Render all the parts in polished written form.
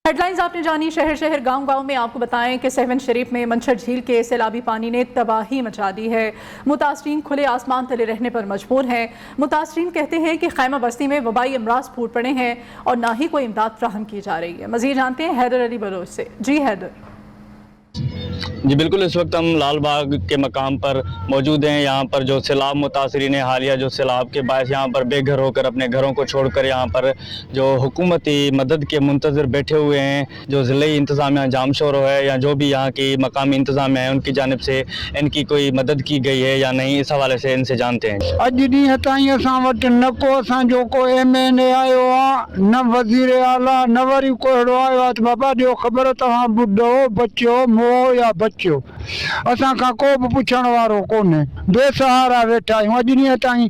Headlines आपने जानी। शहर शहर गांव गांव में आपको बताएं कि सेवन शरीफ में मंछर झील के सैलाबी पानी ने तबाही मचा दी है। मुतासरीन खुले आसमान तले रहने पर मजबूर हैं। मुतासरीन कहते हैं कि खैमा बस्ती में वबाई अमराज फूट पड़े हैं और ना ही कोई इमदाद फ्राहम की जा रही है। मजीद जानते हैं हैदर अली बलोच से। जी हैदर। जी बिल्कुल, इस वक्त हम लाल बाग के मकाम पर मौजूद हैं। यहाँ पर जो सैलाब मुतासरीन हालिया जो सैलाब के बायस यहाँ पर बेघर होकर अपने घरों को छोड़कर यहाँ पर जो हुकूमती मदद के मुंतज़र बैठे हुए हैं, जो ज़िले इंतज़ामिया जामशोरो है या जो भी यहाँ की मकामी इंतज़ामिया है उनकी जानिब से इनकी कोई मदद की गई है या नहीं, इस हवाले से इनसे जानते हैं। अज ॾींहं ताईं असां वटि न को असांजो को MNA आयो आहे, न वज़ीर आला, न वरी को अहिड़ो आयो आहे त बाबा ॾियो ख़बर तव्हां ॿुधो बचियो मोह या बचियो। असां खां को बि पुछण वारो कोन्हे, बेसहारा वेठा आहियूं। अॼु ॾींहं ताईं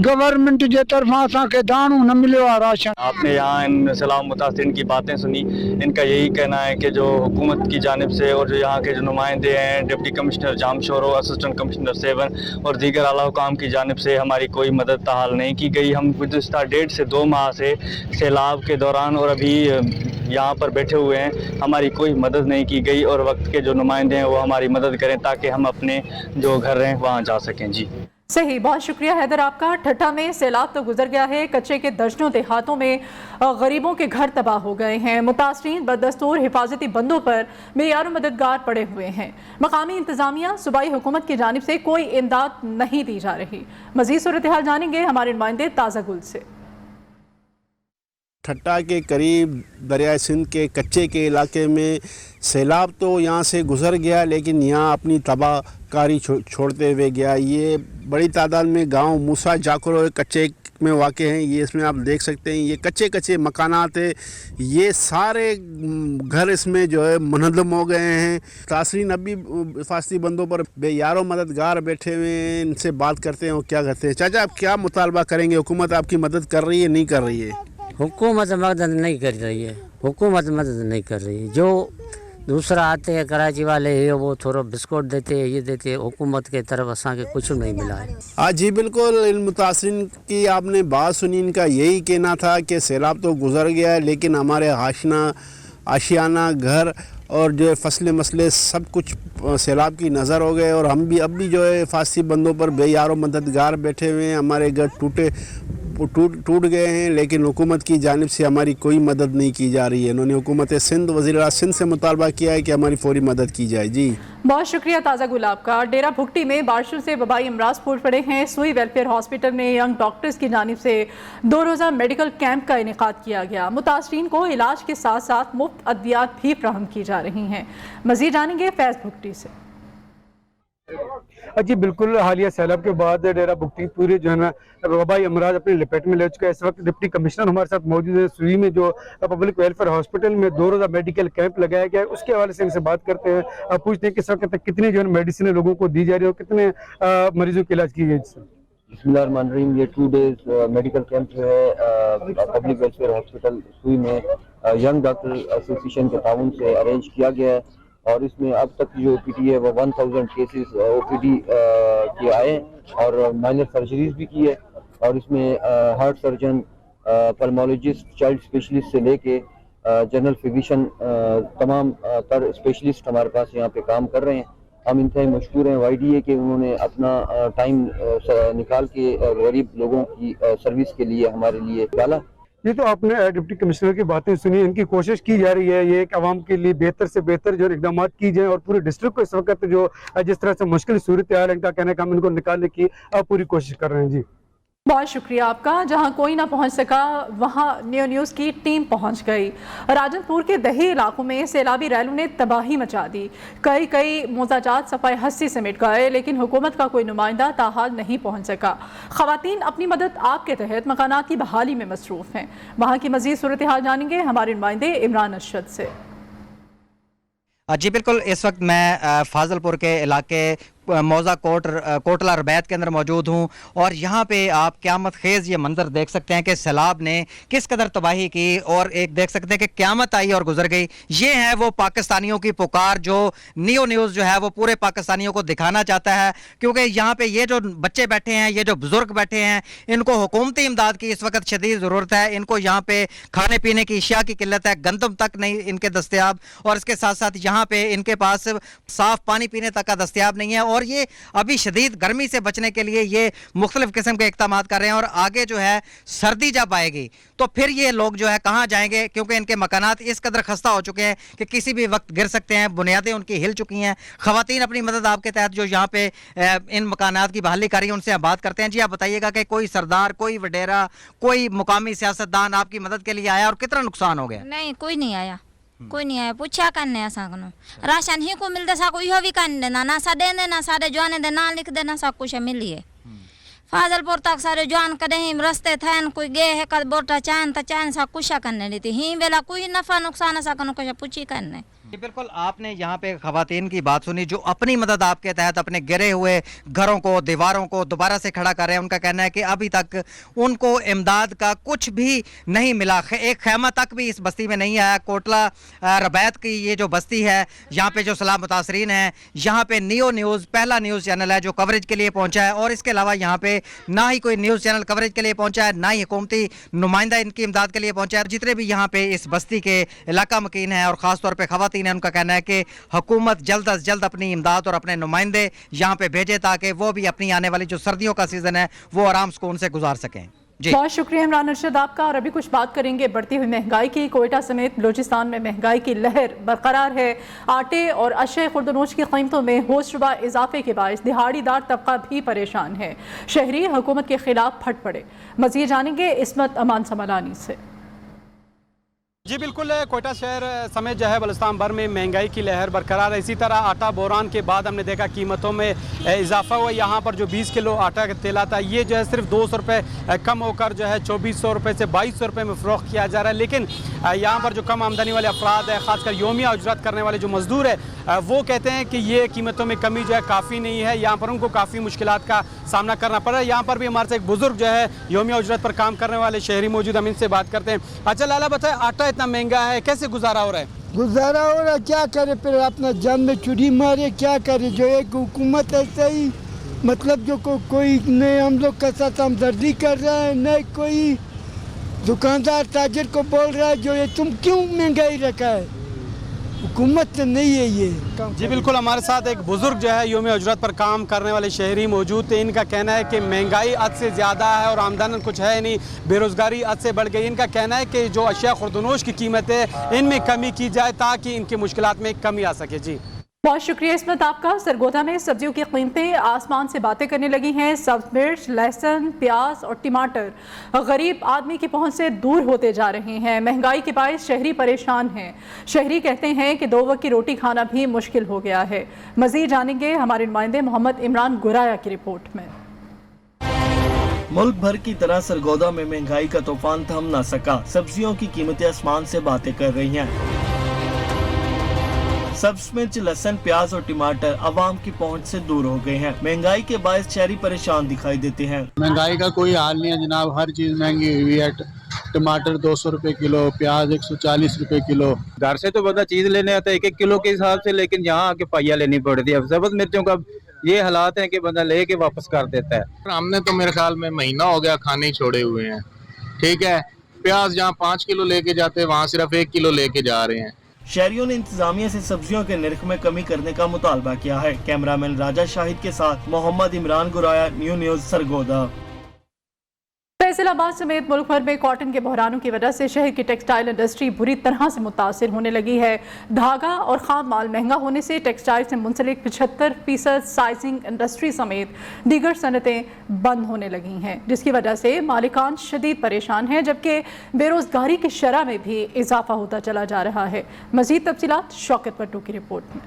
गवर्नमेंट जे तरफ़ां असांखे दाणो न मिलियो आहे राशन। आपने यहाँ इन सैलाब मुतासरीन की बातें सुनी। इनका यही कहना है कि जो हुकूमत की जानिब से और जो यहाँ के जो नुमाइंदे हैं, deputy commissioner Jamshoro, assistant commissioner seven और दीगर आला हुकाम की जानिब से हमारी कोई मदद ताहाल नहीं की गई। हम गुज़िश्ता 1.5 से 2 माह से सैलाब के दौरान और अभी यहाँ पर बैठे हुए हैं, हमारी कोई मदद नहीं की गई और वक्त के जो नुमाइंदे हैं वो हमारी मदद करें ताकि हम अपने जो घर हैं वहाँ जा सकें। जी सही, बहुत शुक्रिया हैदर आपका। ठट्ठा में सैलाब तो गुजर गया है, कच्चे के दर्जनों देहातों में गरीबों के घर तबाह हो गए हैं। मुतासरीन बदस्तूर हिफाजती बंदों पर बेयारो मददगार पड़े हुए हैं। मकामी इंतजामिया सूबाई हुकूमत की जानिब से कोई इमदाद नहीं दी जा रही। मजीद सूरत हाल जानेंगे हमारे नुमाइंदे ताज़ा गुल से। ठट्टा के करीब दरिया सिंध के कच्चे के इलाके में सैलाब तो यहाँ से गुज़र गया, लेकिन यहाँ अपनी तबाहकारी छोड़ते हुए गया। ये बड़ी तादाद में गांव मूसा जाकुरो कच्चे में वाक़े हैं। ये इसमें आप देख सकते हैं, ये कच्चे कच्चे मकानात है, ये सारे घर इसमें जो है मुनहदम हो गए हैं। तासरीन अब भी हिफाजती बंदों पर बेयारो मददगार बैठे हुए हैं। इनसे बात करते हैं वो क्या करते हैं। चाचा, आप क्या मुतालबा करेंगे? हुकूमत आपकी मदद कर रही है, नहीं कर रही है? हुकूमत मदद नहीं कर रही है, हुकूमत मदद नहीं कर रही है। जो दूसरा आते हैं कराची वाले ये वो थोड़ा बिस्कुट देते हैं, ये देते हैं, हुकूमत के तरफ असा के कुछ नहीं मिला है। हाँ जी बिल्कुल, इन मुतासरीन की आपने बात सुनी। इनका यही कहना था कि सैलाब तो गुजर गया है, लेकिन हमारे आशियाना घर और जो है फसलें मसले सब कुछ सैलाब की नज़र हो गए और हम भी अब भी जो है हिफाजती बंदों पर बेयारो मददगार बैठे हुए हैं। हमारे घर टूट गए हैं, लेकिन हुकूमत की जानिब से हमारी कोई मदद नहीं की जा रही है। उन्होंने हुकूमत सिंध वज़ीर सिंध से मुतालबा किया है कि हमारी फौरी मदद की जाए। जी बहुत शुक्रिया ताज़ा गुलाब का। डेरा भुगटी में बारिशों से वबाई अमराज फूट पड़े हैं। सुई वेलफेयर हॉस्पिटल में यंग डॉक्टर्स की जानिब से 2 रोज़ा मेडिकल कैंप का इनेकाद किया गया। मुतासरीन को इलाज के साथ साथ मुफ्त अद्वियात भी फ्राहम की जा रही हैं। मज़ीद जानेंगे फैज़ भुगटी से। जी बिल्कुल, हालिया सैलाब के बाद डेरा भुगटी पूरे जो है ना वबाई अमराज अपने लपेट में ले चुका है। इस वक्त डिप्टी कमिश्नर हमारे साथ मौजूद है। सुई में जो पब्लिक वेलफेयर हॉस्पिटल में 2 रोज़ा मेडिकल कैंप लगाया गया है, उसके हवाले से इनसे बात करते हैं। पूछते हैं कि इस वक्त तक कितनी जो है मेडिसिन लोगों को दी जा रही है और कितने मरीजों के इलाज की गई। बिस्मिल्लाहिर्रहमानिर्रहीम। ये 2 डेज मेडिकल कैंप जो है पब्लिक वेलफेयर हॉस्पिटल सुई में यंग डॉक्टर एसोसिएशन के ताउन से अरेंज किया गया है और इसमें अब तक जो OPD है वो 1000 केसेस OPD के आए और माइनर सर्जरीज भी की है और इसमें हार्ट सर्जन, पल्मोलॉजिस्ट, चाइल्ड स्पेशलिस्ट से लेके जनरल फिजिशियन तमाम तर स्पेशलिस्ट हमारे पास यहाँ पे काम कर रहे हैं। हम इंतहाई मशहूर हैं YDA के, उन्होंने अपना टाइम निकाल के गरीब लोगों की सर्विस के लिए हमारे लिए डाला। ये तो आपने डिप्टी कमिश्नर की बातें सुनी। इनकी कोशिश की जा रही है ये कि आवाम के लिए बेहतर से बेहतर जो इकदाम की जाए और पूरे डिस्ट्रिक्ट को इस वक्त जो जिस तरह से मुश्किल सूरत हाल है, इनका कहना है कि हम इनको निकालने की पूरी कोशिश कर रहे हैं। जी बहुत शुक्रिया आपका। जहां कोई ना पहुंच सका वहां न्यू न्यूज़ की टीम पहुंच गई। राजनपुर के दही इलाकों में सैलाबी रैलों ने तबाही मचा दी। कई मोजाजात सफाई हस्ती समेट गए, लेकिन हुकूमत का कोई नुमाइंदा ताहाल नहीं पहुंच सका। खवातीन अपनी मदद आप के तहत मकानात की बहाली में मसरूफ हैं। वहां की मजीद सूरत हाल जानेंगे हमारे नुमाइंदे इमरान अरशद से। जी बिल्कुल, इस वक्त मैं फाजलपुर के इलाके मौज़ा कोटला रबैत के अंदर मौजूद हूँ और यहाँ पे आप क़यामत खेज़ ये मंज़र देख सकते हैं कि सैलाब ने किस कदर तबाही की और एक देख सकते हैं कि क़यामत आई और गुजर गई। ये है वो पाकिस्तानियों की पुकार जो नियो न्यूज़ जो है वो पूरे पाकिस्तानियों को दिखाना चाहता है, क्योंकि यहाँ पे ये जो बच्चे बैठे हैं, ये जो बुज़ुर्ग बैठे हैं, इनको हुकूमती इमदाद की इस वक्त शदीद ज़रूरत है। इनको यहाँ पे खाने पीने की अशिया की किल्लत है, गंदम तक नहीं इनके दस्तयाब, और इसके साथ साथ यहाँ पे इनके पास साफ़ पानी पीने तक का दस्तयाब नहीं है। और ये अभी शदीद गर्मी से बचने के लिए ये मुख्तलिफ किस्म के इक़दाम कर रहे हैं और आगे जो है सर्दी जब आएगी तो फिर ये लोग जो है कहाँ जाएंगे, क्योंकि इनके मकानात इस कदर खस्ता हो चुके हैं कि किसी भी वक्त गिर सकते हैं, बुनियादें उनकी हिल चुकी हैं। ख़वातीन अपनी मदद आपके तहत जो यहाँ पे इन मकानात की बहाली कर रही है उनसे आप बात करते हैं। जी आप बताइएगा कि कोई सरदार, कोई वडेरा, कोई मुकामी सियासतदान आपकी मदद के लिए आया और कितना नुकसान हो गया? नहीं, कोई नहीं आया, कोई नहीं आया। पूछा करने असा को राशन ही को मिलता सा कोई भी कर देना, ना सा दे देना, सारे जवाने दे ना लिख देना, सब कुछ मिलिए। फाजलपुर तक सारे जवान कहीं रस्ते थे, कोई गए है कद बोटा चाहन तो चाहन सा कुछ करने लेती ही बेला कोई नफा नुकसान ऐसा कुछ पूछी करने। बिल्कुल, आपने यहाँ पे खवातीन की बात सुनी जो अपनी मदद आपके तहत अपने गिरे हुए घरों को, दीवारों को दोबारा से खड़ा कर रहे हैं। उनका कहना है कि अभी तक उनको इमदाद का कुछ भी नहीं मिला, एक खैमा तक भी इस बस्ती में नहीं आया। कोटला रबैत की ये जो बस्ती है, यहाँ पे जो सलाह मुतासरीन हैं, यहाँ पे नियो न्यूज़ पहला न्यूज़ चैनल है जो कवरेज के लिए पहुँचा है, और इसके अलावा यहाँ पे ना ही कोई न्यूज़ चैनल कवरेज के लिए पहुँचा है, ना ही हुकूमती नुमाइंदा इनकी इमदाद के लिए पहुँचा है। जितने भी यहाँ पे इस बस्ती के इलाका मकीन हैं और ख़ास तौर पर खवातीन, उनका कहना है कि हुकूमत जल्द अज जल्द अपनी इमदाद और अपने नुमाइंदे यहाँ पे भेजे ताकि वो भी अपनी आने वाली जो सर्दियों का सीजन है वो आराम सुकून से गुजार सकें। बहुत शुक्रिया इमरान अरशद आपका। और अभी कुछ बात करेंगे बढ़ती हुई महंगाई की। कोयटा समेत बलूचिस्तान में महंगाई की लहर बरकरार है। आटे और अशय खुर्दनोश की कीमतों में होशरुबा इजाफे के बायस दिहाड़ीदार तबका भी परेशान है। शहरी हुकूमत के खिलाफ फट पड़े। मज़ीद जानेंगे इस्मत अमान समलानी से। जी बिल्कुल, कोयटा शहर समेत जो है बलूचिस्तान भर में महंगाई की लहर बरकरार है। इसी तरह आटा बोरान के बाद हमने देखा कीमतों में इजाफा हुआ। यहाँ पर जो 20 किलो आटा का तेल आता है ये जो है सिर्फ 200 रुपये कम होकर जो है 2400 रुपये से 2200 रुपये में फ़रोख्त किया जा रहा है। लेकिन यहाँ पर जो कम आमदनी वाले अफराद है, ख़ासकर योमिया उजरत करने वाले जो मजदूर है, वो कहते हैं कि ये कीमतों में कमी जो है काफ़ी नहीं है। यहाँ पर उनको काफ़ी मुश्किलात का सामना करना पड़ रहा है। यहाँ पर भी हमारे से एक बुज़ुर्ग जो है योमिया उजरत पर काम करने वाले शहरी मौजूद, हम इनसे बात करते हैं। अच्छा लाला बताए, आटा इतना महंगा है, कैसे गुजारा हो रहा है? गुजारा हो रहा, क्या करे, फिर अपना जान में चुरी मारे, क्या करे। जो एक हुकूमत ऐसे ही मतलब जो कोई नहीं हम लोग का साथ हमदर्दी कर रहा है, नहीं कोई दुकानदार ताजिर को बोल रहा है जो ये तुम क्यों महंगाई रखा है। हुकूमत नहीं है ये। जी बिल्कुल, हमारे साथ एक बुजुर्ग जो है योम उजरत पर काम करने वाले शहरी मौजूद थे। इनका कहना है कि महंगाई हद से ज़्यादा है और आमदन कुछ है नहीं, बेरोज़गारी हद से बढ़ गई। इनका कहना है कि जो अशिया खुर्दनोश की कीमत है इनमें कमी की जाए ताकि इनकी मुश्किलात में कमी आ सके। जी बहुत शुक्रिया इस्मत आपका। सरगोधा में सब्जियों की कीमतें आसमान से बातें करने लगी हैं। सब्ज मिर्च, लहसुन, प्याज और टमाटर गरीब आदमी की पहुंच से दूर होते जा रहे हैं। महंगाई के बायस शहरी परेशान हैं। शहरी कहते हैं कि 2 वक्त की रोटी खाना भी मुश्किल हो गया है। मज़ीद जानेंगे हमारे नुमाइंदे मोहम्मद इमरान गुराया की रिपोर्ट में। मुल्क भर की तरह सरगोधा में महंगाई का तूफान थम ना सका। सब्जियों की कीमतें आसमान से बातें कर रही हैं। सब्ज मिर्च, लहसुन, प्याज और टमाटर आवाम की पहुंच से दूर हो गए हैं। महंगाई के बायस शहरी परेशान दिखाई देते हैं। महंगाई का कोई हाल नहीं है जनाब, हर चीज महंगी हुई है। टमाटर 200 रुपए किलो, प्याज 140 रुपए किलो। घर से तो बड़ा चीज लेने आता है 1-1 किलो के हिसाब से, लेकिन यहाँ आके पाइया लेनी पड़ती है। सब्ज मिर्चों का ये हालात है कि बंदा लेके वापस कर देता है। हमने तो मेरे ख्याल में महीना हो गया खाने ही छोड़े हुए हैं। ठीक है, प्याज जहाँ 5 किलो लेके जाते हैं वहाँ सिर्फ 1 किलो लेके जा रहे हैं। शहरियों ने इंतजामिया से सब्जियों के निर्ख में कमी करने का मुतालबा किया है। कैमरामैन राजा शाहिद के साथ मोहम्मद इमरान गुराया, न्यू न्यूज़ सरगोधा। फैसलाबाद समेत मुल्क भर में कॉटन के बहरानों की वजह से शहर की टेक्सटाइल इंडस्ट्री बुरी तरह से मुतासिर होने लगी है। धागा और खाम माल महंगा होने से टेक्सटाइल से मुंसलिक 75% साइजिंग इंडस्ट्री समेत दीगर सनतें बंद होने लगी हैं, जिसकी वजह से मालिकान शदीद परेशान हैं, जबकि बेरोजगारी की शरह में भी इजाफा होता चला जा रहा है। मजीद तफसीलात शौकत पट्टू की रिपोर्ट में।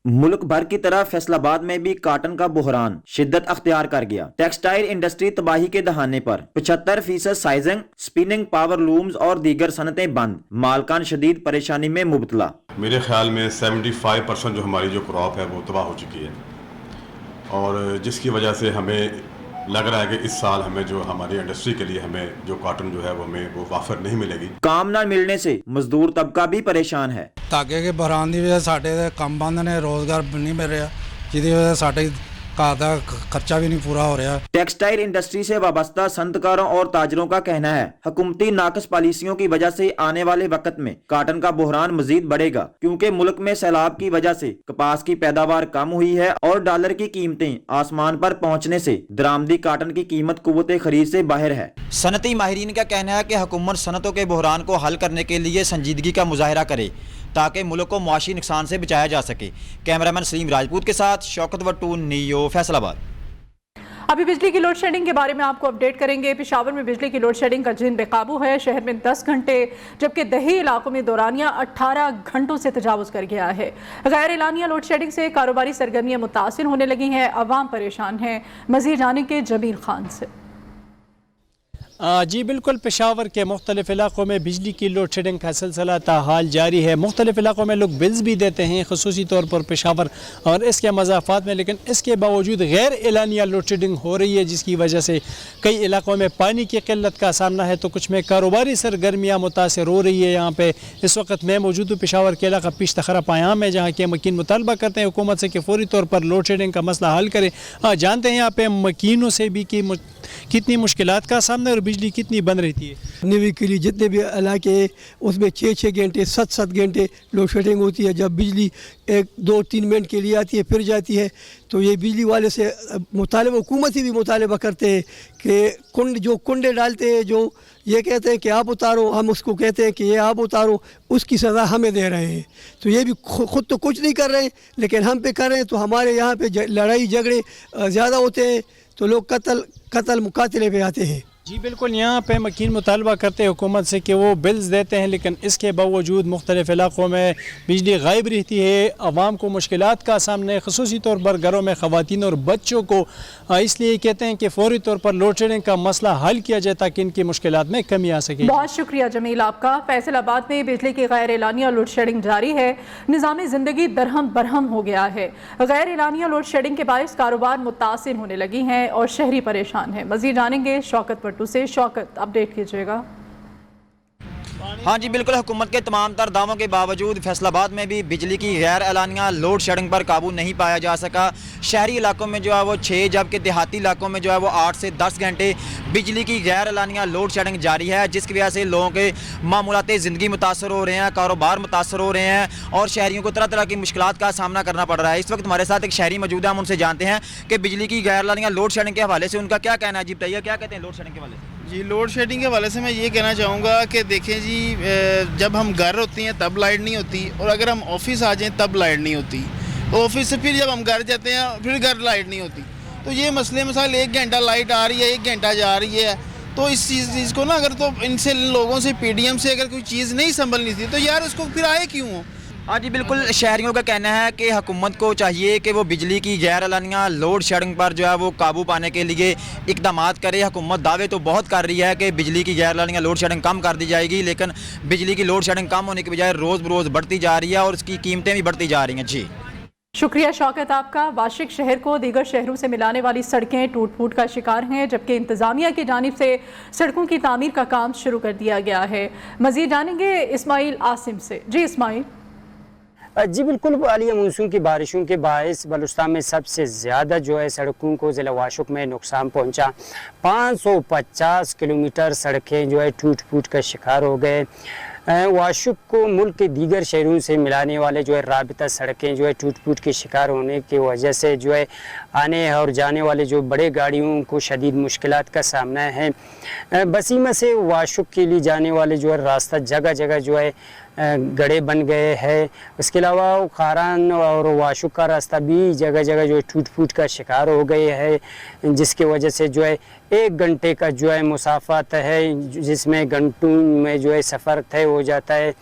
ملک بھر کی طرح فیصل آباد میں بھی کاٹن کا بحران شدت اختیار کر گیا۔ ٹیکسٹائل انڈسٹری تباہی کے دہانے پر، 75% سائزنگ، سپننگ، پاور لومز اور دیگر صنعتیں بند، مالکان شدید پریشانی میں مبتلا۔ میرے خیال میں 75% جو ہماری جو کراپ ہے وہ تباہ ہو چکی ہے، اور جس کی وجہ سے ہمیں لگ رہا ہے کہ اس سال ہمیں جو ہماری انڈسٹری کے لیے ہمیں جو کاٹن جو ہے وہ ہمیں وہ وافر نہیں ملے گی۔ کام نہ ملنے سے مزدور طبقہ بھی پریشان ہے۔ ਧਾਗੇ ਦੇ ਬਹਾਨ ਦੀ ਵਜ੍ਹਾ ਸਾਡੇ ਦੇ ਕੰਮ ਬੰਦ ਨੇ, ਰੋਜ਼ਗਾਰ ਨਹੀਂ ਮਿਲ ਰਿਹਾ, ਜਿਹਦੀ ਵਜ੍ਹਾ ਸਾਡੇ ਘਰ ਦਾ ਖਰਚਾ بھی نہیں پورا ہو رہا۔ ٹیکسٹائل انڈسٹری سے وابستہ صنعتکاروں اور تاجروں کا کہنا ہے حکومتی ناقص پالیسیوں کی وجہ سے آنے والے وقت میں کاٹن کا بحران مزید بڑھے گا، کیونکہ ملک میں سیلاب کی وجہ سے کپاس کی پیداوار کم ہوئی ہے اور ڈالر کی قیمتیں آسمان پر پہنچنے سے درآمدی کاٹن کی قیمت قوت خرید سے باہر ہے۔ صنعتی ماہرین کا کہنا ہے کہ حکومت صنعتوں کے بحران کو حل کرنے کے لیے سنجیدگی کا مظاہرہ کرے تاکہ ملک کو معاشی نقصان سے بچایا جا سکے۔ کیمرامین سلیم راجپوت کے ساتھ شوکت وٹو، نیو، فیصل آباد۔ ابھی بجلی کی لوڈ شیڈنگ کے بارے میں آپ کو اپڈیٹ کریں گے۔ پشاور میں بجلی کی لوڈ شیڈنگ کا جن بے قابو ہے، شہر میں 10 گھنٹے جبکہ دیہی علاقوں میں دورانیہ 18 گھنٹوں سے تجاوز کر گیا ہے۔ غیر اعلانیہ لوڈ شیڈنگ سے کاروباری سرگرمیاں متاثر ہونے لگی ہیں، عوام پریشان ہیں۔ مزید جانیں گے جمیل خان سے۔ جی بالکل، پشاور کے مختلف علاقوں میں بجلی کی لوڈ شیڈنگ کا سلسلہ تاحال جاری ہے۔ مختلف علاقوں میں لوگ بلز بھی دیتے ہیں، خصوصی طور پر پشاور اور اس کے مضافات میں، لیکن اس کے باوجود غیر اعلانیہ لوڈ شیڈنگ ہو رہی ہے، جس کی وجہ سے کئی علاقوں میں پانی کی قلت کا سامنا ہے تو کچھ میں کاروباری سرگرمیاں متاثر ہو رہی ہے۔ یہاں پہ اس وقت میں موجود ہوں پشاور کے علاقہ پیش تخرہ پایام ہے، جہاں کے مکین مطالبہ کرتے ہیں حکومت سے کہ فوری طور پر لوڈ شیڈنگ کا مسئلہ حل کرے۔ جانتے ہیں یہاں پہ مکینوں سے بھی کہ کتنی مشکلات کا سامنا اور بجلی کتنی بند رہتی ہے۔ نیوی کے لیے جتنے بھی علاقے ہیں اس میں 6 گھنٹے 7 گھنٹے لوڈ شیڈنگ ہوتی ہے۔ جب بجلی 1-2-3 منٹ کے لیے آتی ہے پھر جاتی ہے، تو یہ بجلی والے سے مطالبہ، حکومت ہی بھی مطالبہ کرتے ہیں کہ کنڈے ڈالتے ہیں، جو یہ کہتے ہیں کہ آپ اتارو، ہم اس کو کہتے ہیں کہ یہ آپ اتارو، اس کی سزا ہمیں دے رہے ہیں۔ تو یہ بھی خود تو کچھ نہیں کر رہے ہیں، لیکن ہم پہ کر رہے ہیں، تو ہمارے یہاں پہ لڑائی جھگڑے زیادہ ہوتے ہیں، تو لوگ قتل مقاتلے پہ آتے ہیں۔ جی بالکل، یہاں پہ مکین مطالبہ کرتے ہیں حکومت سے کہ وہ بلز دیتے ہیں، لیکن اس کے باوجود مختلف علاقوں میں بجلی غائب رہتی ہے، عوام کو مشکلات کا سامنا ہے، خصوصی طور پر گھروں میں خواتین اور بچوں کو۔ اس لیے کہتے ہیں کہ فوری طور پر لوڈ شیڈنگ کا مسئلہ حل کیا جائے تاکہ ان کی مشکلات میں کمی آ سکے۔ بہت شکریہ جمیل آپ کا۔ فیصل آباد میں بجلی کی غیر اعلانیہ لوڈ شیڈنگ جاری ہے، نظام زندگی درہم برہم ہو گیا ہے۔ غیر اعلانیہ لوڈ شیڈنگ کے باعث کاروبار متاثر ہونے لگی ہیں اور شہری پریشان ہیں۔ مزید جانیں گے شوکت وٹو سے۔ شوکت، اپڈیٹ کیجئے گا۔ ہاں جی بالکل، حکومت کے تمام تر دعووں کے باوجود فیصل آباد میں بھی بجلی کی غیر اعلانیہ لوڈ شیڈنگ پر قابو نہیں پایا جا سکا۔ شہری علاقوں میں جو ہے وہ 6 جبکہ دیہاتی علاقوں میں جو ہے وہ 8 سے 10 گھنٹے بجلی کی غیر اعلانیہ لوڈ شیڈنگ جاری ہے، جس کی وجہ سے لوگوں کے معمولات زندگی متاثر ہو رہے ہیں، کاروبار متاثر ہو رہے ہیں اور شہریوں کو طرح طرح کی مشکلات کا سامنا کرنا پڑ رہا ہے۔ اس وقت ہمارے ساتھ ایک شہری موجود ہے، ہم ان سے جانتے ہیں کہ بجلی کی غیر اعلانیہ لوڈ شیڈنگ کے حوالے سے ان کا کیا کہنا ہے۔ جی بتائیے، کیا کہتے ہیں لوڈ شیڈنگ کے حوالے سے؟ جی لوڈ شیڈنگ کے حوالے سے میں یہ کہنا چاہوں گا کہ دیکھیں جی، جب ہم گھر ہوتے ہیں تب لائٹ نہیں ہوتی، اور اگر ہم آفس آ جائیں تب لائٹ نہیں ہوتی، آفس سے پھر جب ہم گھر جاتے ہیں پھر گھر لائٹ نہیں ہوتی۔ تو یہ مسئلے مثال 1 گھنٹہ لائٹ آ رہی ہے، 1 گھنٹہ جا رہی ہے، تو اس چیز کو نا اگر تو ان سے لوگوں سے پی ڈی ایم سے اگر کوئی چیز نہیں سنبھلنی تھی تو یار اس کو پھر آئے کیوں ہو۔ ہاں جی بالکل، شہریوں کا کہنا ہے کہ حکومت کو چاہیے کہ وہ بجلی کی غیر اعلانیہ لوڈ شیڈنگ پر جو ہے وہ قابو پانے کے لیے اقدامات کرے۔ حکومت دعوے تو بہت کر رہی ہے کہ بجلی کی غیر اعلانیہ لوڈ شیڈنگ کم کر دی جائے گی، لیکن بجلی کی لوڈ شیڈنگ کم ہونے کے بجائے روز بروز بڑھتی جا رہی ہے اور اس کی قیمتیں بھی بڑھتی جا رہی ہیں۔ جی شکریہ شوکت آپ کا۔ واشق شہر کو دیگر شہروں سے ملانے والی سڑکیں ٹوٹ پھوٹ کا شکار ہیں، جبکہ انتظامیہ کی جانب سے سڑکوں کی تعمیر کا کام شروع کر دیا گیا ہے۔ مزید جانیں گے اسماعیل عاصم سے۔ جی اسماعیل۔ جی بالکل، عالیہ مونسون کی بارشوں کے باعث بلوچستان میں سب سے زیادہ جو ہے سڑکوں کو ضلع واشق میں نقصان پہنچا۔ 550 کلومیٹر سڑکیں جو ہے ٹوٹ پھوٹ کا شکار ہو گئے۔ واشق کو ملک کے دیگر شہروں سے ملانے والے جو ہے رابطہ سڑکیں جو ہے ٹوٹ پھوٹ کے شکار ہونے کی وجہ سے جو ہے آنے اور جانے والے جو بڑے گاڑیوں کو شدید مشکلات کا سامنا ہے۔ بسیمہ سے واشق کے لیے جانے والے جو ہے راستہ جگہ جگہ جو ہے गड्ढे बन गए हैं। उसके अलावा खारान और वाशुक का रास्ता भी जगह जगह जो है टूट फूट का शिकार हो गए है, जिसकी वजह से जो है 1 घंटे का जो है मुसाफत है, जिसमें घंटों में जो है सफ़र तय हो जाता है।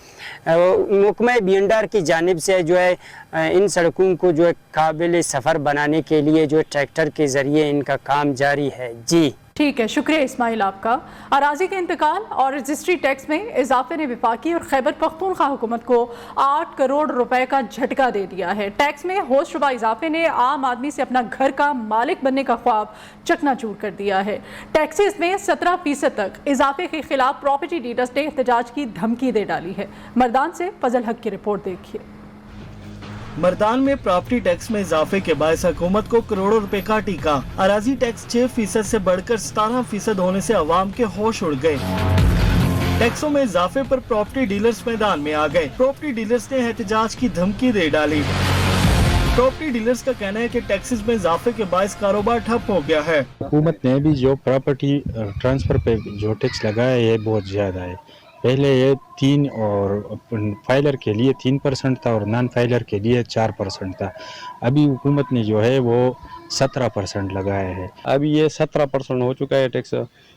महकमा बीएनडीआर की जानिब से जो है इन सड़कों को जो है काबिल सफ़र बनाने के लिए जो है ट्रैक्टर के ज़रिए इनका काम जारी है। जी ठीक है, शुक्रिया इस्माइल आपका। अराजी के इंतकाल और रजिस्ट्री टैक्स में इजाफे ने वफाकी और खैबर पख्तूनख्वा हुकूमत को 8 करोड़ रुपए का झटका दे दिया है। टैक्स में होश शुबा इजाफे ने आम आदमी से अपना घर का मालिक बनने का ख्वाब चकनाचूर कर दिया है। टैक्सेस में 17% तक इजाफे के खिलाफ प्रॉपर्टी डीलर्स ने एहतजाज की धमकी दे डाली है। मर्दान से फजल हक की रिपोर्ट देखिए। मर्दान में प्रॉपर्टी टैक्स में इजाफे के बायस हुकूमत को करोड़ों रुपए का टीका। अराजी टैक्स 6% से बढ़कर 17% होने से अवाम के होश उड़ गए। टैक्सों में इजाफे पर प्रॉपर्टी डीलर्स मैदान में आ गए। प्रॉपर्टी डीलर्स ने एहतजाज की धमकी दे डाली। प्रॉपर्टी डीलर्स का कहना है कि टैक्सेस में इजाफे के बायस कारोबार ठप हो गया है। हुकूमत ने भी जो प्रॉपर्टी ट्रांसफर पे जो टैक्स लगाया है बहुत ज़्यादा है। पहले ये 3 और फाइलर के लिए 3% था और नॉन फाइलर के लिए 4% था। अभी हुकूमत ने जो है वो 17% लगाया है। अभी ये 17% हो चुका है टैक्स।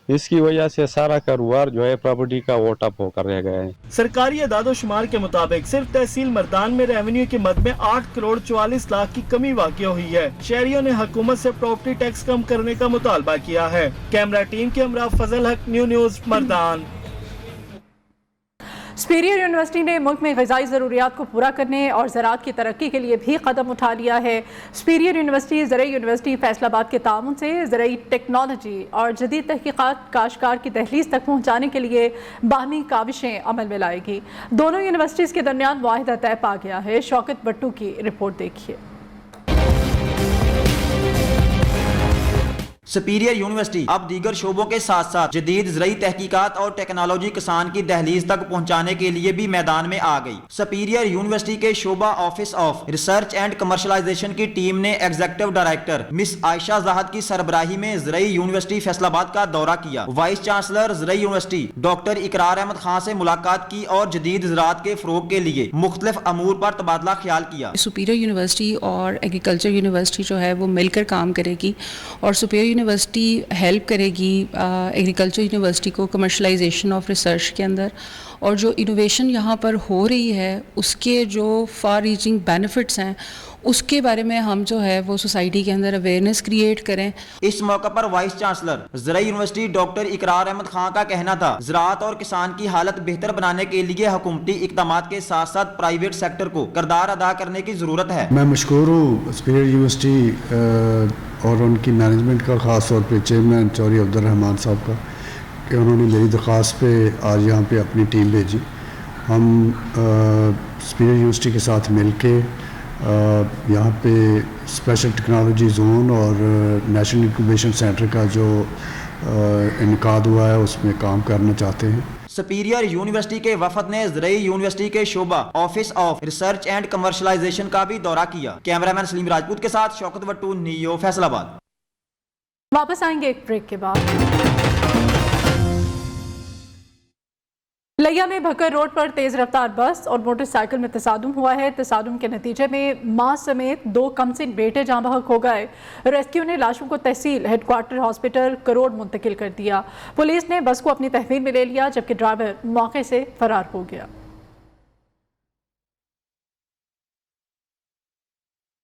इसकी वजह से सारा कारोबार जो है प्रॉपर्टी का वो ठप होकर रह गया है। सरकारी अदाद-ओ-शुमार के मुताबिक सिर्फ तहसील मर्दान में रेवेन्यू की मद में 8 करोड़ 44 लाख की कमी वाक़या हुई है। शहरियों ने हुकूमत से प्रॉपर्टी टैक्स कम करने का मुतालबा किया है। कैमरा टीम के हमरा फजल हक, न्यूज़ मर्दान। सुपीरियर यूनिवर्सिटी ने मुल्क में ग़िज़ाई ज़रूरियात को पूरा करने और ज़राअत की तरक्की के लिए भी कदम उठा लिया है। सुपीरियर यूनिवर्सिटी ज़रई यूनिवर्सिटी फैसलाबाद के ताउन से ज़रई टेक्नोलॉजी और जदीद तहक़ीक़ात काश्तकार की दहलीज तक पहुँचाने के लिए बाहमी काविशें अमल में लाएगी। दोनों यूनिवर्सिटीज़ के दरमियान वाहिदा तय पा गया है। शौकत बट्टू की रिपोर्ट देखिए। सुपीरियर यूनिवर्सिटी अब दीगर शोबों के साथ साथ जदीद ज़रई तहकीकात और टेक्नोलॉजी किसान की दहलीज तक पहुँचाने के लिए भी मैदान में आ गई। सुपीरियर यूनिवर्सिटी के शोबा office of research and commercialisation की टीम ने executive director miss Ayesha Zahid की सरबराही में ज़रई यूनिवर्सिटी फैसलाबाद का दौरा किया। वाइस चांसलर ज़रई यूनिवर्सिटी डॉक्टर इकरार अहमद खान से मुलाकात की और जदीद ज़राअत के फ़रोग के लिए मुख्तलिफ अमूर पर तबादला ख्याल किया। सुपीरियर यूनिवर्सिटी और एग्रीकल्चर यूनिवर्सिटी जो है वो मिलकर काम करेगी और सुपीरियर यूनिवर्सिटी हेल्प करेगी एग्रीकल्चर यूनिवर्सिटी को कमर्शलाइजेशन ऑफ रिसर्च के अंदर, और जो इनोवेशन यहाँ पर हो रही है उसके जो फार रीचिंग बेनिफिट्स हैं उसके बारे में हम जो है वो सोसाइटी के अंदर अवेयरनेस क्रिएट करें। इस मौके पर वाइस चांसलर ज़रई यूनिवर्सिटी डॉक्टर इकरार अहमद खान का कहना था, ज़राअत और किसान की हालत बेहतर बनाने के लिए हुकूमती इक़दामात के साथ साथ प्राइवेट सेक्टर को किरदार अदा करने की ज़रूरत है। मैं मशकूर हूँ सुपीरियर यूनिवर्सिटी और उनकी मैनेजमेंट का, ख़ास तौर पर चेयरमैन चौधरी अब्दुर्रहमान साहब का, कि उन्होंने मेरी दरख्वास्त पे आज यहाँ पे अपनी टीम भेजी। हम सुपीरियर यूनिवर्सिटी के साथ मिल के यहाँ पे स्पेशल टेक्नोलॉजी जोन और नेशनल इंक्यूबेशन सेंटर का जो इनकाद हुआ है उसमें काम करना चाहते हैं। सुपीरियर यूनिवर्सिटी के वफद ने ज़रई यूनिवर्सिटी के शोबा office of research and commercialisation का भी दौरा किया। कैमरामैन सलीम राजपूत के साथ शौकत वट्टू, नियो फैसलाबाद। वापस आएंगे एक ब्रेक के बाद। लिया में भक्कर रोड पर तेज रफ्तार बस और मोटरसाइकिल में तसादुम हुआ है। तसादुम के नतीजे में मां समेत 2 कमसिन बेटे जाँ बहक हो गए। रेस्क्यू ने लाशों को तहसील हेडक्वार्टर हॉस्पिटल करोड़ मुंतकिल कर दिया। पुलिस ने बस को अपनी तहवील में ले लिया जबकि ड्राइवर मौके से फरार हो गया।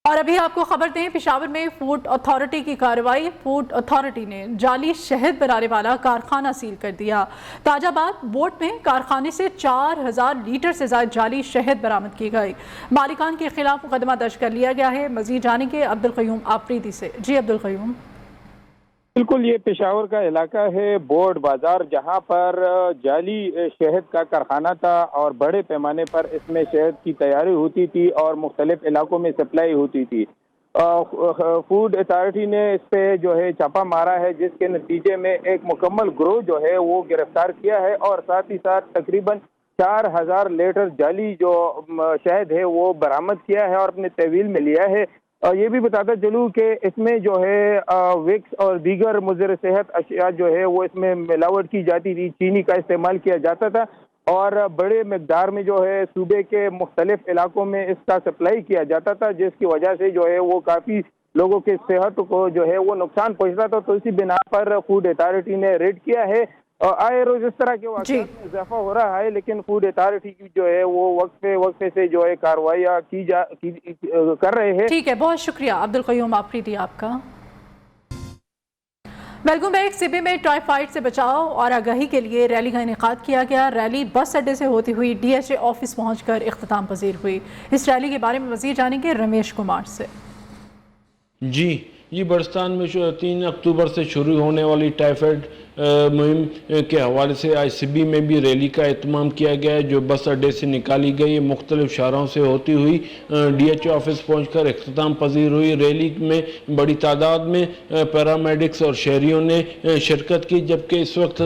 और अभी आपको खबर दें, पेशावर में फूड अथॉरिटी की कार्रवाई। फूड अथॉरिटी ने जाली शहद बनाने वाला कारखाना सील कर दिया। ताजाबाद बोट में कारखाने से 4000 लीटर से ज्यादा जाली शहद बरामद की गई। मालिकान के खिलाफ मुकदमा दर्ज कर लिया गया है। मजीद जानेंगे अब्दुल क़य्यूम आफरीदी से। जी अब्दुल क़य्यूम। बिल्कुल, ये पेशावर का इलाका है, बोर्ड बाजार, जहां पर जाली शहद का कारखाना था और बड़े पैमाने पर इसमें शहद की तैयारी होती थी और मुख्तलिफ इलाकों में सप्लाई होती थी। फूड अथॉरिटी ने इस पे जो है छापा मारा है, जिसके नतीजे में एक मुकम्मल ग्रोह जो है वो गिरफ्तार किया है और साथ ही साथ तकरीबन 4000 लीटर जाली जो शहद है वो बरामद किया है और अपने तहवील में लिया है। ये भी बताता चलूँ कि इसमें जो है विक्स और दीगर मुज़र सेहत अशिया जो है वो इसमें मिलावट की जाती थी, चीनी का इस्तेमाल किया जाता था। اور بڑے مقدار میں جو ہے صوبے کے مختلف علاقوں میں اس کا سپلائی کیا جاتا تھا، جس کی وجہ سے جو ہے وہ کافی لوگوں کے صحت کو جو ہے وہ نقصان پہنچتا تھا. تو اسی بنا پر فوڈ اتھارٹی نے ریڈ کیا ہے. آئے روز اس طرح کے واقعات میں اضافہ ہو رہا ہے، لیکن فوڈ اتھارٹی کی جو ہے وہ وقفے سے جو ہے کارروائیاں کر رہے ہیں. ٹھیک ہے، بہت شکریہ عبدالقیوم آفریدی آپ کا. Welcome back. سبی میں ٹائیفائڈ سے بچاؤ اور آگاہی کے لیے ریلی کا انعقاد کیا گیا. ریلی بس اڈے سے ہوتی ہوئی ڈی ایچ اے آفس پہنچ کر اختتام پذیر ہوئی. اس ریلی کے بارے میں مزید جانیں گے رمیش کمار سے. جی بلوچستان میں 3 اکتوبر سے شروع ہونے والی ٹائیفائڈ مہم کے حوالے سے آج سبی میں بھی ریلی کا اہتمام کیا گیا ہے، جو بس اڈے سے نکالی گئی. مختلف شہروں سے ہوتی ہوئی ڈی ایچ او آفس پہنچ کر اختتام پذیر ہوئی. ریلی میں بڑی تعداد میں پیرامیڈکس اور شہریوں نے شرکت کی، جبکہ اس وقت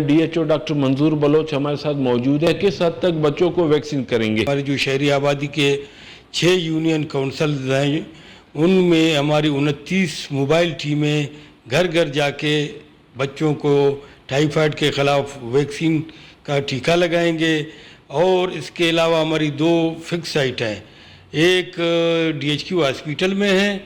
ڈی ایچ او ڈاکٹر منظور بلوچ ہمارے ساتھ موجود ہے. کس حد تک بچوں کو ویکسین کریں گے؟ ہماری جو شہری آبادی کے 6 یونین کونسلز ہیں، ان میں ہماری 29 موبائل ٹیمیں گھر گھر جا کے بچوں کو ٹائیفائڈ کے خلاف ویکسین کا ٹیکہ لگائیں گے. اور اس کے علاوہ ہماری 2 فکس سائٹ ہیں، ایک ڈی ایچ کیو ہاسپیٹل میں ہے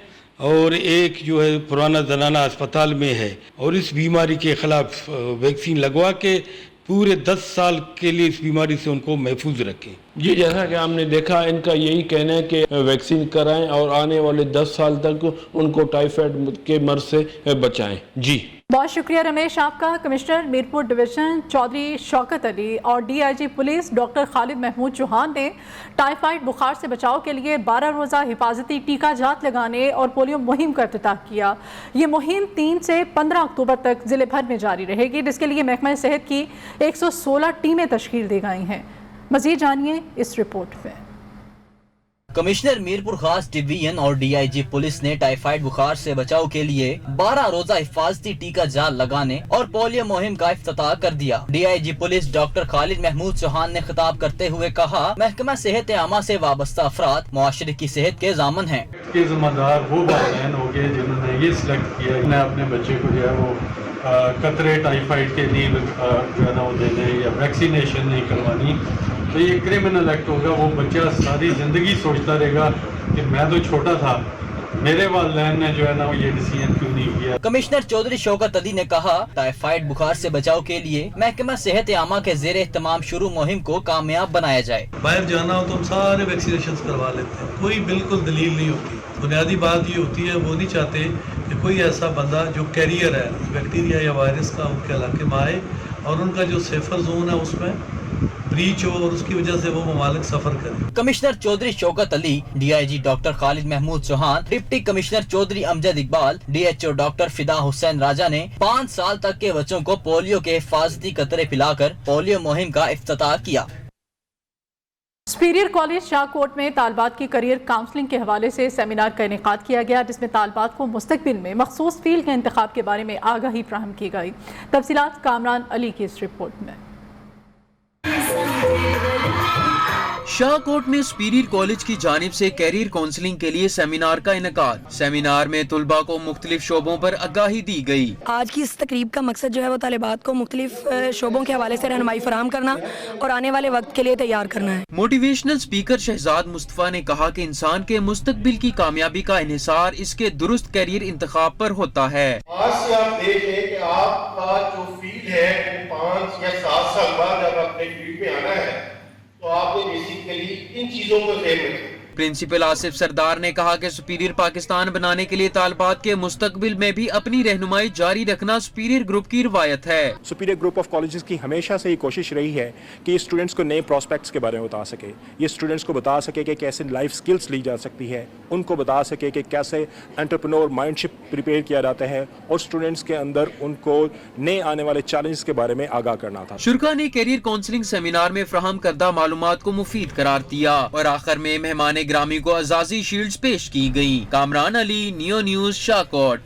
اور ایک جو ہے پرانا زنانہ اسپتال میں ہے. اور اس بیماری کے خلاف ویکسین لگوا کے پورے 10 سال کے لیے اس بیماری سے ان کو محفوظ رکھیں. جی جیسا کہ ہم نے دیکھا، ان کا یہی کہنا ہے کہ ویکسین کرائیں اور آنے والے 10 سال تک ان کو ٹائیفائڈ کے مرض سے بچائیں. جی بہت شکریہ رمیش آپ کا. کمشنر میرپور ڈویژن چودھری شوکت علی اور D I G police doctor Khalid Mahmood Chauhan نے ٹائیفائڈ بخار سے بچاؤ کے لیے 12 روزہ حفاظتی ٹیکہ جات لگانے اور پولیو مہم کا افتتاح کیا. یہ مہم 3 سے 15 اکتوبر تک ضلع بھر میں جاری رہے گی، جس کے لیے محکمہ صحت کی 116 ٹیمیں تشکیل دی گئی ہیں. مزید جانیے اس رپورٹ میں. کمشنر میرپور خاص ڈویژن اور ڈی آئی جی پولیس نے ٹائیفائڈ بخار سے بچاؤ کے لیے 12 روزہ حفاظتی ٹیکہ جال لگانے اور پولیو مہم کا افتتاح کر دیا. D I G police doctor Khalid Mahmood Chauhan نے خطاب کرتے ہوئے کہا، محکمہ صحت عامہ سے وابستہ افراد معاشرے کی صحت کے ضامن ہیں. اس کے ذمہ دار وہ والدین ہو گئے جنہوں نے یہ سلیکٹ کیا انہیں اپنے بچے کو جو ہے وہ قطرے ٹائیفائڈ کے نیل جو ہے نا وہ دینے یا ویکسینیشن نہیں کروانی. تو یہ کرمنل ایکٹ ہوگا. وہ بچہ ساری زندگی سوچتا رہے گا کہ میں تو چھوٹا تھا، میرے والدین نے جو ہے نا یہ ڈیسیژن کیوں نہیں کیا. کمشنر چودھری شوکت علی نے کہا، ٹائیفائڈ بخار سے بچاؤ کے لیے محکمہ صحت عامہ کے زیر اہتمام شروع مہم کو کامیاب بنایا جائے. باہر جانا ہو تو ہم سارے ویکسینیشن کروا لیتے ہیں، کوئی بالکل دلیل نہیں ہوتی. بنیادی بات یہ ہوتی ہے وہ نہیں چاہتے کہ کوئی ایسا بندہ جو کیریئر ہے بیکٹیریا یا وائرس کا ان کے علاقے میں آئے اور ان کا جو سیفر زون ہے اس میں بریچ ہو اور اس کی وجہ سے وہ ممالک سفر کریں. Commissioner Chaudhry Shaukat Ali, D I G doctor Khalid Mahmood Chohan, deputy commissioner Chaudhry Amjad Iqbal, D H O doctor Fida Hussain راجہ نے 5 سال تک کے بچوں کو پولیو کے حفاظتی قطرے پلا کر پولیو مہم کا افتتاح کیا. سپیریئر کالج شاہ کوٹ میں طالبات کی کریئر کاؤنسلنگ کے حوالے سے سیمینار کا انعقاد کیا گیا، جس میں طالبات کو مستقبل میں مخصوص فیلڈ کے انتخاب کے بارے میں آگاہی فراہم کی گئی. تفصیلات کامران علی کی اس رپورٹ میں. شاہ کوٹ میں سپیریئر کالج کی جانب سے کیریئر کاؤنسلنگ کے لیے سیمینار کا انعقاد. سیمینار میں طلباء کو مختلف شعبوں پر آگاہی دی گئی. آج کی اس تقریب کا مقصد جو ہے وہ طالبات کو مختلف شعبوں کے حوالے سے رہنمائی فراہم کرنا اور آنے والے وقت کے لیے تیار کرنا ہے. موٹیویشنل اسپیکر شہزاد مصطفیٰ نے کہا کہ انسان کے مستقبل کی کامیابی کا انحصار اس کے درست کیریئر انتخاب پر ہوتا ہے. آج سے آپ دیکھیں کہ آپ کا جو فیلڈ ہے 5 یا 7 سال بعد جب اپنے فیلڈ میں آنا ہے تو آپ نے بیسیکلی ان چیزوں کو ذہن میں رکھیں. پرنسپل آصف سردار نے کہا کہ سپیریئر پاکستان بنانے کے لیے طالبات کے مستقبل میں بھی اپنی رہنمائی جاری رکھنا سپیریئر گروپ کی روایت ہے. سپیریئر گروپ آف کالجز کی ہمیشہ سے یہ کوشش رہی ہے کہ یہ اسٹوڈنٹس کو نئے پراسپیکٹس کے بارے میں بتا سکے، یہ اسٹوڈنٹس کو بتا سکے کہ کیسے لائف سکلز لی جا سکتی ہے، ان کو بتا سکے کہ کیسے انٹرپرینور مائنڈ شپ پریپیئر کیا جاتا ہے اور اسٹوڈنٹس کے اندر ان کو نئے آنے والے چیلنجز کے بارے میں آگاہ کرنا تھا. شرکا نے کیریئر کاؤنسلنگ سیمینار میں فراہم کردہ معلومات کو مفید قرار دیا اور آخر میں مہمان گرامی کو اعزازی شیلڈز پیش کی گئی. کامران علی، نیو نیوز، شاہ کوٹ.